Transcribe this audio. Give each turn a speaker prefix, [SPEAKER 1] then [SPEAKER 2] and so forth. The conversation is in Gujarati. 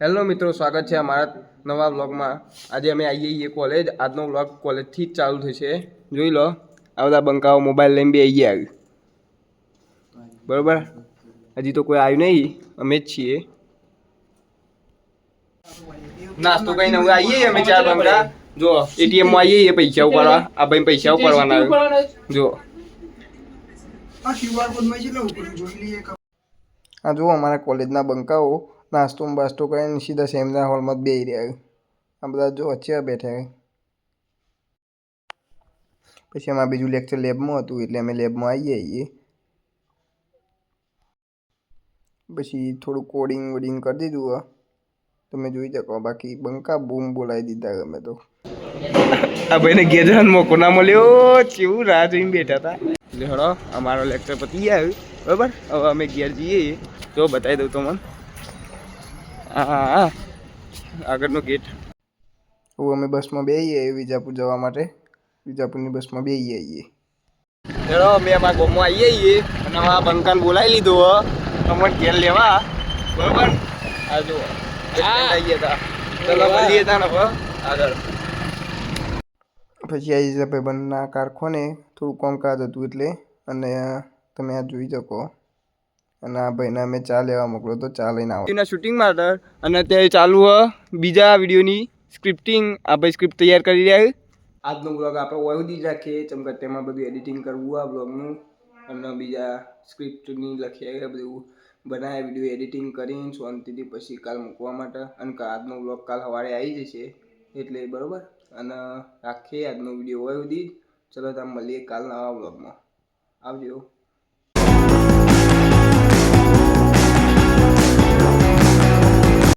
[SPEAKER 1] હેલો મિત્રો, સ્વાગત છે અમારા નવા વ્લોગમાં। આજે અમે આવીએ છીએ કોલેજ। આજનો વ્લોગ કોલેજથી જ ચાલુ થશે। જોઈ લો, આ બધા બંકાઓ મોબાઈલ લઈને બી આવી ગયા, બરોબર। હજી તો કોઈ આવ્યું નહીં, અમે જ છીએ। નાસ્તો કરીને હવે આવીએ અમે ચાર બંકા। જો એટીએમ માં આવીએ પૈસા ઉપાડવા। આ ભાઈ પૈસા ઉપાડવાના, જો આ જો અમારા કોલેજના બંકાઓ નાસ્તો બાસ્તો કરીને સીધા સેમિનાર હોલમાં જ બેસી રહ્યા। આ બધા જો વચ્ચે બેઠા। પછી અમારે બીજું લેક્ચર લેબમાં હતું એટલે અમે લેબમાં આવીએ છીએ। પછી થોડું કોડિંગ વોડિંગ કરી દીધું, તમે જોઈ શકો। બાકી બંકા બૂમ બોલાવી દીધા અમે તો। આ ભાઈને ઘેર જવાનો મોકો ના મળ્યો, કેવું રાહ જોઈને બેઠા હતા। એટલે હળો અમારો લેક્ચર પતી ગયા, બરાબર। હવે અમે ઘેર જઈએ, જો બતાવી દઉં તમને। હા, આગળનો ગેટ। હવે અમે બસમાં બેસીએ વિજાપુર જવા માટે। વિજાપુરની બસમાં બેસીએ છીએ। ચલો અમે અમારા ગામમાં આવીએ છીએ અને આ બંકાને બોલાવી લીધો અમને ઘેર લેવા, બરાબર। આ જો આવીએ હતા, ચલો મળીએ હતા ને હવે આગળ। પછી આવી જશે ભાઈબંધના કારખાને, થોડું કામકાજ હતું એટલે। અને તમે આ જોઈ શકો। અને આ ભાઈને અમે ચા લેવા મોકલો તો ચા લઈને આવો એના શૂટિંગ માટે। અને અત્યારે ચાલુ બીજા વિડીયોની સ્ક્રિપ્ટિંગ। આ ભાઈ સ્ક્રિપ્ટ તૈયાર કરી રહ્યા। આજનો બ્લોગ આપણે ઓય સુધી જ રાખીએ, કેમ કે તેમાં બધું એડિટિંગ કરવું આ બ્લોગનું। અને બીજા સ્ક્રિપ્ટની લખીએ, બધું બનાવે, વિડીયો એડિટિંગ કરીને શાંતિથી પછી કાલ મૂકવા માટે। અને આજનો બ્લોગ કાલ સવારે આવી જશે એટલે, બરાબર। અને રાખીએ આજનો વિડીયો ઓય સુધી જ। ચલો તમે મળીએ કાલ નવા બ્લોગમાં, આવજો।